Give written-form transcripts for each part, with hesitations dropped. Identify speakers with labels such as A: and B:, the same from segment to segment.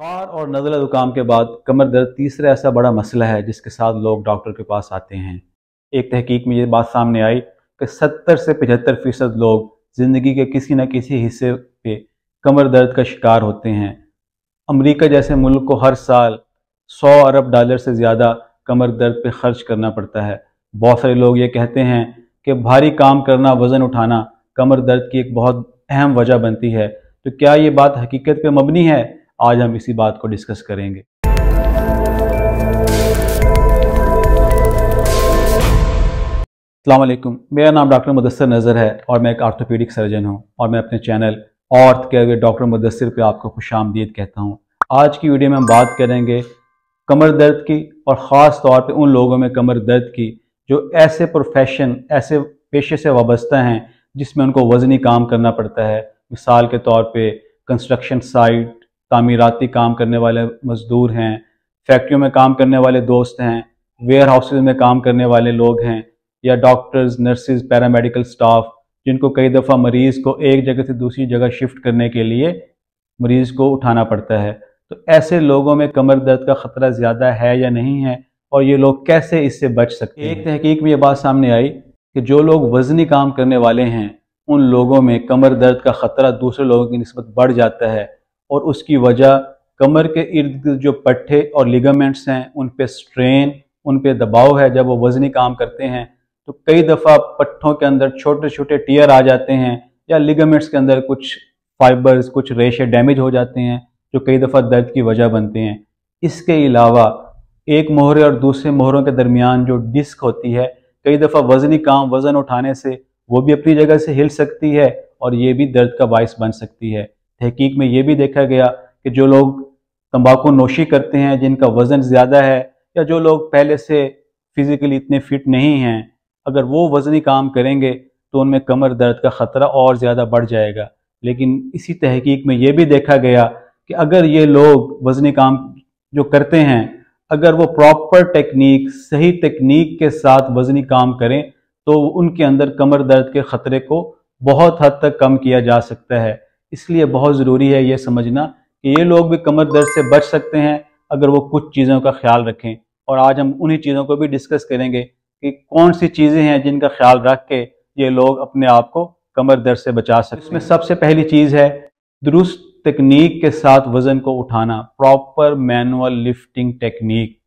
A: बुखार और नज़ला ज़ुकाम के बाद कमर दर्द तीसरा ऐसा बड़ा मसला है जिसके साथ लोग डॉक्टर के पास आते हैं। एक तहकीक में ये बात सामने आई कि 70 से 75% लोग ज़िंदगी के किसी न किसी हिस्से पे कमर दर्द का शिकार होते हैं। अमेरिका जैसे मुल्क को हर साल 100 अरब डॉलर से ज़्यादा कमर दर्द पे खर्च करना पड़ता है। बहुत सारे लोग ये कहते हैं कि भारी काम करना, वज़न उठाना कमर दर्द की एक बहुत अहम वजह बनती है। तो क्या ये बात हकीकत पे मबनी है? आज हम इसी बात को डिस्कस करेंगे। अस्सलाम वालेकुम, मेरा नाम डॉक्टर मुदस्सिर नज़र है और मैं एक ऑर्थोपेडिक सर्जन हूं और मैं अपने channel ortho care with doctor Mudassir पे आपको खुशामदीद कहता हूं। आज की वीडियो में हम बात करेंगे कमर दर्द की और ख़ास तौर पे उन लोगों में कमर दर्द की जो ऐसे प्रोफेशन, ऐसे पेशे से वाबस्ता हैं जिसमें उनको वज़नी काम करना पड़ता है। मिसाल के तौर पे कंस्ट्रक्शन साइट, तामीराती काम करने वाले मज़दूर हैं, फैक्ट्रियों में काम करने वाले दोस्त हैं, वेयर हाउसेज में काम करने वाले लोग हैं, या डॉक्टर्स, नर्सेज, पैरामेडिकल स्टाफ जिनको कई दफ़ा मरीज़ को एक जगह से दूसरी जगह शिफ्ट करने के लिए मरीज़ को उठाना पड़ता है। तो ऐसे लोगों में कमर दर्द का ख़तरा ज़्यादा है या नहीं है और ये लोग कैसे इससे बच सकते हैं। एक तहकीक में ये बात सामने आई कि जो लोग वज़नी काम करने वाले हैं उन लोगों में कमर दर्द का ख़तरा दूसरे लोगों की निस्बत बढ़ जाता है और उसकी वजह कमर के इर्द गिर्द जो पट्टे और लिगामेंट्स हैं उन पे स्ट्रेन, उन पे दबाव है। जब वो वज़नी काम करते हैं तो कई दफ़ा पट्टों के अंदर छोटे छोटे टीयर आ जाते हैं या लिगामेंट्स के अंदर कुछ फाइबर्स, कुछ रेशे डैमेज हो जाते हैं जो कई दफ़ा दर्द की वजह बनते हैं। इसके अलावा एक मोहरे और दूसरे मोहरों के दरमियान जो डिस्क होती है, कई दफ़ा वज़नी काम, वज़न उठाने से वो भी अपनी जगह से हिल सकती है और ये भी दर्द का बायस बन सकती है। तहकीक में ये भी देखा गया कि जो लोग तंबाकू नोशी करते हैं, जिनका वज़न ज़्यादा है, या जो लोग पहले से फिज़िकली इतने फिट नहीं हैं, अगर वो वज़नी काम करेंगे तो उनमें कमर दर्द का ख़तरा और ज़्यादा बढ़ जाएगा। लेकिन इसी तहकीक में ये भी देखा गया कि अगर ये लोग वज़नी काम जो करते हैं, अगर वो प्रॉपर टेक्निक, सही टेक्निक के साथ वज़नी काम करें तो उनके अंदर कमर दर्द के ख़तरे को बहुत हद तक कम किया जा सकता है। इसलिए बहुत ज़रूरी है ये समझना कि ये लोग भी कमर दर्द से बच सकते हैं अगर वो कुछ चीज़ों का ख्याल रखें। और आज हम उन्हीं चीज़ों को भी डिस्कस करेंगे कि कौन सी चीज़ें हैं जिनका ख्याल रख के ये लोग अपने आप को कमर दर्द से बचा सकते हैं। इसमें सबसे पहली चीज़ है दुरुस्त तकनीक के साथ वज़न को उठाना, प्रॉपर मैनुअल लिफ्टिंग टेक्निक।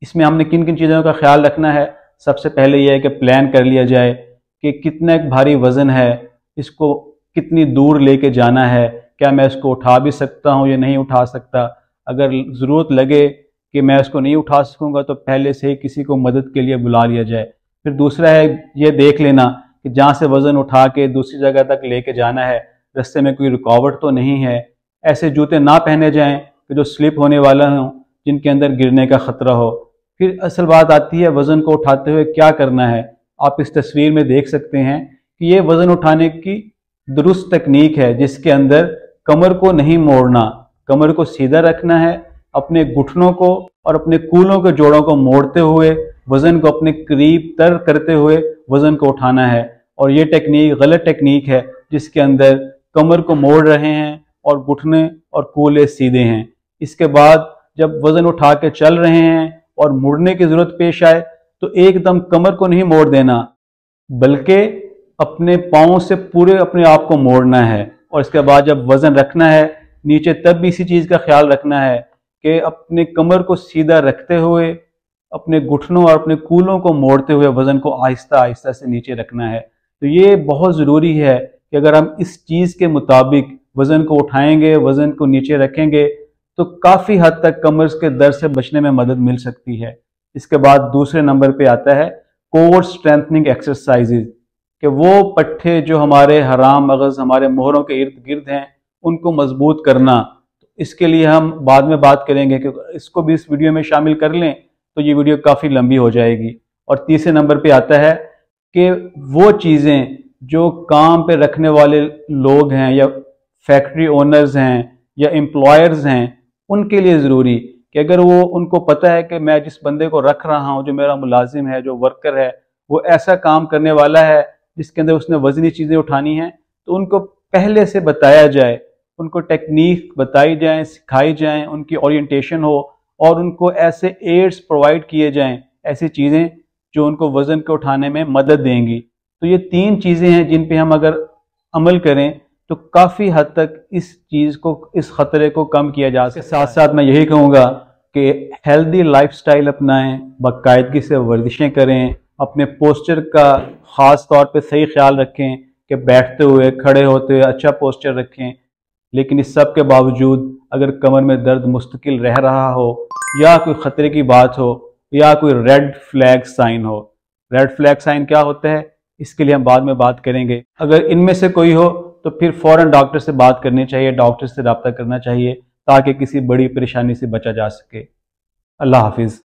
A: इसमें हमने किन किन चीज़ों का ख्याल रखना है? सबसे पहले यह है कि प्लान कर लिया जाए कि कितना एक भारी वज़न है, इसको कितनी दूर लेके जाना है, क्या मैं इसको उठा भी सकता हूँ या नहीं उठा सकता। अगर ज़रूरत लगे कि मैं इसको नहीं उठा सकूँगा तो पहले से ही किसी को मदद के लिए बुला लिया जाए। फिर दूसरा है ये देख लेना कि जहाँ से वज़न उठा के दूसरी जगह तक लेके जाना है, रास्ते में कोई रुकावट तो नहीं है। ऐसे जूते ना पहने जाएँ कि जो स्लिप होने वाला हो, जिनके अंदर गिरने का ख़तरा हो। फिर असल बात आती है वज़न को उठाते हुए क्या करना है। आप इस तस्वीर में देख सकते हैं कि ये वज़न उठाने की दुरुस्त तकनीक है जिसके अंदर कमर को नहीं मोड़ना, कमर को सीधा रखना है, अपने घुटनों को और अपने कूलों के जोड़ों को मोड़ते हुए वज़न को अपने करीब तर करते हुए वज़न को उठाना है। और ये टेक्निक गलत टेक्निक है जिसके अंदर कमर को मोड़ रहे हैं और घुटने और कूले सीधे हैं। इसके बाद जब वज़न उठा के चल रहे हैं और मुड़ने की ज़रूरत पेश आए तो एकदम कमर को नहीं मोड़ देना, बल्कि अपने पाँव से पूरे अपने आप को मोड़ना है। और इसके बाद जब वज़न रखना है नीचे, तब भी इसी चीज़ का ख्याल रखना है कि अपने कमर को सीधा रखते हुए अपने घुटनों और अपने कूलों को मोड़ते हुए वज़न को आहिस्ता आहिस्ता से नीचे रखना है। तो ये बहुत ज़रूरी है कि अगर हम इस चीज़ के मुताबिक वज़न को उठाएंगे, वज़न को नीचे रखेंगे तो काफ़ी हद तक कमर के दर्द से बचने में मदद मिल सकती है। इसके बाद दूसरे नंबर पे आता है कोर स्ट्रेंथनिंग एक्सरसाइजेज, कि वो पट्टे जो हमारे हराम मगज़, हमारे मोहरों के इर्द गिर्द हैं, उनको मजबूत करना। इसके लिए हम बाद में बात करेंगे कि इसको भी इस वीडियो में शामिल कर लें तो ये वीडियो काफ़ी लंबी हो जाएगी। और तीसरे नंबर पे आता है कि वो चीज़ें जो काम पे रखने वाले लोग हैं या फैक्ट्री ओनर्स हैं या एम्प्लॉयर्स हैं, उनके लिए ज़रूरी कि अगर वो, उनको पता है कि मैं जिस बंदे को रख रहा हूँ, जो मेरा मुलाजिम है, जो वर्कर है, वो ऐसा काम करने वाला है जिसके अंदर उसने वज़नी चीज़ें उठानी हैं, तो उनको पहले से बताया जाए उनको टेक्निक बताई जाएं, सिखाई जाएं, उनकी ओरिएंटेशन हो और उनको ऐसे एड्स प्रोवाइड किए जाएं, ऐसी चीज़ें जो उनको वज़न को उठाने में मदद देंगी। तो ये 3 चीज़ें हैं जिन पे हम अगर अमल करें तो काफ़ी हद तक इस चीज़ को, इस ख़तरे को कम किया जा सकता है। साथ साथ मैं यही कहूँगा कि हेल्दी लाइफस्टाइल अपनाएं, बाकायदगी से वर्जिशें करें, अपने पोस्चर का ख़ास तौर पे सही ख्याल रखें कि बैठते हुए, खड़े होते हुए अच्छा पोस्चर रखें। लेकिन इस सब के बावजूद अगर कमर में दर्द मुस्तकिल रह रहा हो या कोई ख़तरे की बात हो या कोई रेड फ्लैग साइन हो, रेड फ्लैग साइन क्या होता है इसके लिए हम बाद में बात करेंगे। अगर इनमें से कोई हो तो फिर फ़ौरन डॉक्टर से बात करनी चाहिए, डॉक्टर से रब्ता करना चाहिए ताकि किसी बड़ी परेशानी से बचा जा सके। अल्लाह हाफिज़।